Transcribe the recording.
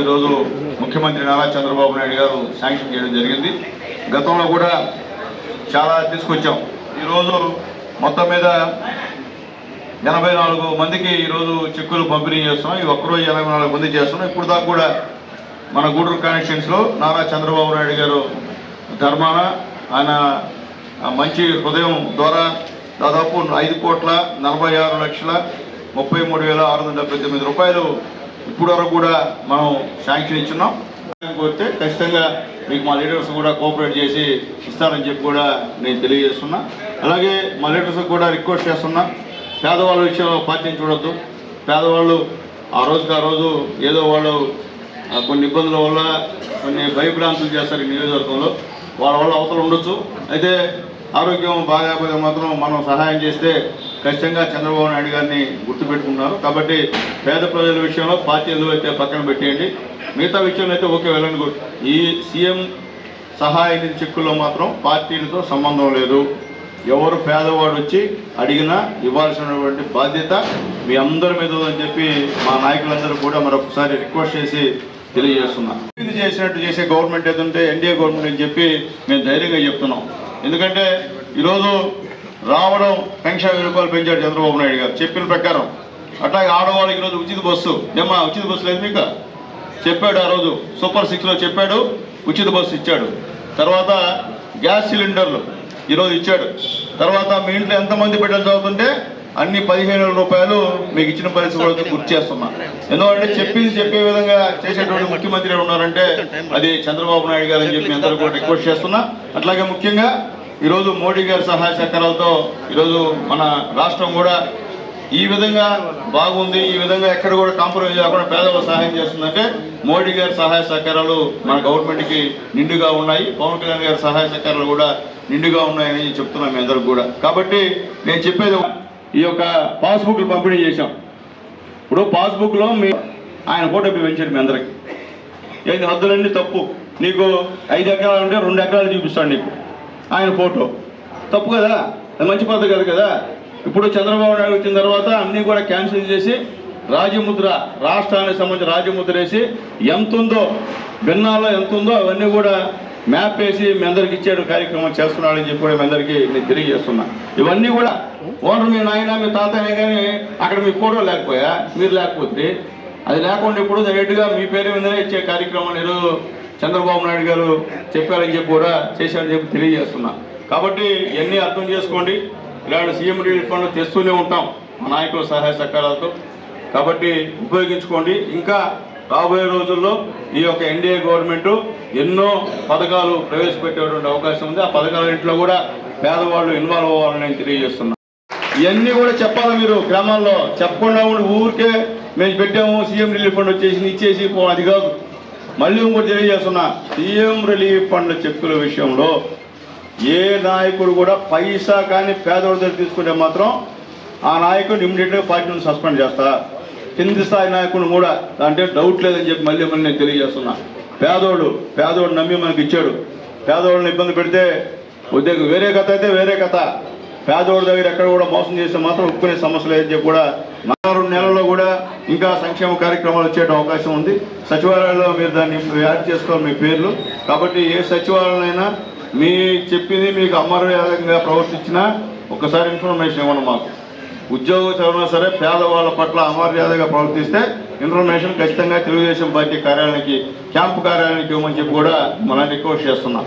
ఈరోజు ముఖ్యమంత్రి నారా చంద్రబాబు నాయుడు గారు శాంక్షన్ చేయడం జరిగింది. గతంలో కూడా చాలా తీసుకొచ్చాం. ఈరోజు మొత్తం మీద 84 మందికి ఈరోజు చెక్కులు పంపిణీ చేస్తున్నాం. ఈ ఒక్కరోజు 84 మంది చేస్తున్నాం. ఇప్పుడు దాకా కూడా మన గూడూరు కాన్స్టిట్యున్సీలో నారా చంద్రబాబు నాయుడు గారు ధర్మాన ఆయన మంచి హృదయం ద్వారా దాదాపు 5,46,33,679 రూపాయలు ఇప్పటి వరకు కూడా మనం శాంక్షన్ ఇచ్చున్నాం. కోరితే ఖచ్చితంగా మీకు మా లీడర్స్ కూడా కోఆపరేట్ చేసి ఇస్తారని చెప్పి కూడా నేను తెలియజేస్తున్నా. అలాగే మా లీడర్స్ కూడా రిక్వెస్ట్ చేస్తున్నా, పేదవాళ్ళ విషయంలో పార్టీని చూడొద్దు. పేదవాళ్ళు ఆ రోజు ఏదో వాళ్ళు కొన్ని ఇబ్బందుల వల్ల కొన్ని భయభ్రాంతులు చేస్తారు ఈ నియోజకవర్గంలో, వాళ్ళ వల్ల అవతల ఉండొచ్చు. అయితే ఆరోగ్యం బాగాపోతే మాత్రం మనం సహాయం చేస్తే ఖచ్చితంగా చంద్రబాబు నాయుడు గారిని గుర్తుపెట్టుకున్నారు. కాబట్టి పేద ప్రజల విషయంలో పార్టీలు అయితే పక్కన పెట్టేయండి, మిగతా విషయంలో అయితే ఓకే వెళ్ళండి. ఈ సీఎం సహాయ నిధి చెక్కుల్లో మాత్రం పార్టీలతో సంబంధం లేదు. ఎవరు పేదవాడు వచ్చి అడిగినా ఇవ్వాల్సినటువంటి బాధ్యత మీ అందరి మీద అని చెప్పి మా నాయకులందరూ కూడా మరొకసారి రిక్వెస్ట్ చేసి తెలియజేస్తున్నా. ఇది చేసే గవర్నమెంట్ ఏదంటే ఎన్డీఏ గవర్నమెంట్ అని చెప్పి మేము ధైర్యంగా చెప్తున్నాం. ఎందుకంటే ఈరోజు రావడం పెన్షన్ రూపాయలు పెంచాడు చంద్రబాబు నాయుడు గారు చెప్పిన ప్రకారం. అట్లాగే ఆడవాళ్ళకి ఈరోజు ఉచిత బస్సు, ఏమా ఉచిత బస్సు లేదు మీకు చెప్పాడు. ఆ రోజు సూపర్ 6లో చెప్పాడు, ఉచిత బస్సు ఇచ్చాడు. తర్వాత గ్యాస్ సిలిండర్లు ఈరోజు ఇచ్చాడు. తర్వాత మీ ఇంట్లో ఎంతమంది బిడ్డలు చదువుతుంటే అన్ని 15,000 రూపాయలు మీకు ఇచ్చిన పరిస్థితి కూడా గుర్తు చేస్తున్నా. ఎందుకంటే చెప్పే విధంగా చేసేటువంటి ముఖ్యమంత్రి ఉన్నారంటే అది చంద్రబాబు నాయుడు గారు అని చెప్పి అందరూ కూడా రిక్వెస్ట్ చేస్తున్నా. అట్లాగే ముఖ్యంగా ఈరోజు మోడీ గారి సహాయ సహకారాలతో ఈరోజు మన రాష్ట్రం కూడా ఈ విధంగా బాగుంది. ఈ విధంగా ఎక్కడ కూడా కాంప్రమైజ్ కాకుండా పేదవాళ్ళు సహాయం చేస్తుందంటే మోడీ గారి సహాయ సహకారాలు మన గవర్నమెంట్కి నిండుగా ఉన్నాయి. పవన్ కళ్యాణ్ గారి సహాయ సహకారాలు కూడా నిండుగా ఉన్నాయని చెప్తున్నాం మీ అందరికి కూడా. కాబట్టి నేను చెప్పేది, ఈ యొక్క పాస్బుక్లు పంపిణీ చేశాం. ఇప్పుడు పాస్బుక్లో ఆయన ఫోటో పెంచాడు మీ అందరికి. ఏంటి హద్దులన్నీ తప్పు, నీకు 5 ఎకరాలు ఉంటే 2 ఎకరాలు చూపిస్తాడు నీకు ఆయన ఫోటో. తప్పు కదా, అది మంచి పద్ధతి కాదు కదా. ఇప్పుడు చంద్రబాబు నాయుడు వచ్చిన తర్వాత అన్నీ కూడా క్యాన్సిల్ చేసి రాజముద్ర, రాష్ట్రానికి సంబంధించి రాజముద్ర వేసి ఎంతుందో భిన్నాల్లో ఎంతుందో అవన్నీ కూడా మ్యాప్ వేసి మీ అందరికి ఇచ్చాడు, కార్యక్రమం చేస్తున్నాడని చెప్పి కూడా మీ అందరికీ నేను తెలియజేస్తున్నా. ఇవన్నీ కూడా ఓనర్ మీ నాయన మీ తాతయ్య కానీ అక్కడ మీ ఫోటో లేకపోయా, మీరు లేకపోతే అది లేకుండా ఇప్పుడు డైరెక్ట్గా మీ పేరు మీదనే ఇచ్చే కార్యక్రమాన్ని ఈరోజు చంద్రబాబు నాయుడు గారు చెప్పారని చెప్పి కూడా చేశారని చెప్పి తెలియజేస్తున్నా. కాబట్టి ఇవన్నీ అర్థం చేసుకోండి. ఇలాంటి సీఎం రిలీఫ్ ఫండ్ తెస్తూనే ఉంటాం మా నాయకుల సహాయ సహకారాలతో. కాబట్టి ఉపయోగించుకోండి. ఇంకా రాబోయే రోజుల్లో ఈ యొక్క ఎన్డీఏ గవర్నమెంట్ ఎన్నో పథకాలు ప్రవేశపెట్టేటువంటి అవకాశం ఉంది. ఆ పథకాలన్నింటిలో కూడా పేదవాళ్ళు ఇన్వాల్వ్ అవ్వాలని నేను తెలియజేస్తున్నా. ఇవన్నీ కూడా చెప్పాలి. మీరు గ్రామాల్లో చెప్పకుండా ఉండి ఊరికే మేము పెట్టాము సీఎం రిలీఫ్ ఫండ్ వచ్చేసి ఇచ్చేసి అది కాదు. మళ్ళీ ఇంకోటి తెలియజేస్తున్నా, సీఎం రిలీఫ్ ఫండ్ చెక్కుల విషయంలో ఏ నాయకుడు కూడా పైసా కానీ పేదవాడి దగ్గర తీసుకుంటే మాత్రం ఆ నాయకుడు ఇమ్మీడియట్గా పార్టీ నుంచి సస్పెండ్ చేస్తా. కింది స్థాయి నాయకుడు కూడా అంటే డౌట్ లేదని చెప్పి మళ్ళీ నేను తెలియజేస్తున్నా. పేదోడు నమ్మి మనకి ఇచ్చాడు. పేదవాళ్ళని ఇబ్బంది పెడితే ఉద్యోగం వేరే కథ అయితే వేరే కథ. పేదవాడి దగ్గర ఎక్కడ కూడా మోసం చేస్తే మాత్రం ఒప్పుకునే సమస్య లేదని చెప్పి కూడా 4 నెలల్లో కూడా ఇంకా సంక్షేమ కార్యక్రమాలు వచ్చే అవకాశం ఉంది. సచివాలయాల్లో మీరు దాన్ని యాడ్ చేసుకోవాలి మీ పేర్లు. కాబట్టి ఏ సచివాలయంలో మీ చెప్పింది మీకు అమర్యాదగా ప్రవర్తించినా ఒకసారి ఇన్ఫర్మేషన్ ఇవ్వండి మాకు. ఉద్యోగస్తులైనా సరే పేదవాళ్ళ పట్ల అమర్యాదగా ప్రవర్తిస్తే ఇన్ఫర్మేషన్ ఖచ్చితంగా తెలుగుదేశం పార్టీ కార్యాలయానికి, క్యాంపు కార్యాలయానికి ఇవ్వమని చెప్పి కూడా మనం రిక్వెస్ట్ చేస్తున్నాం.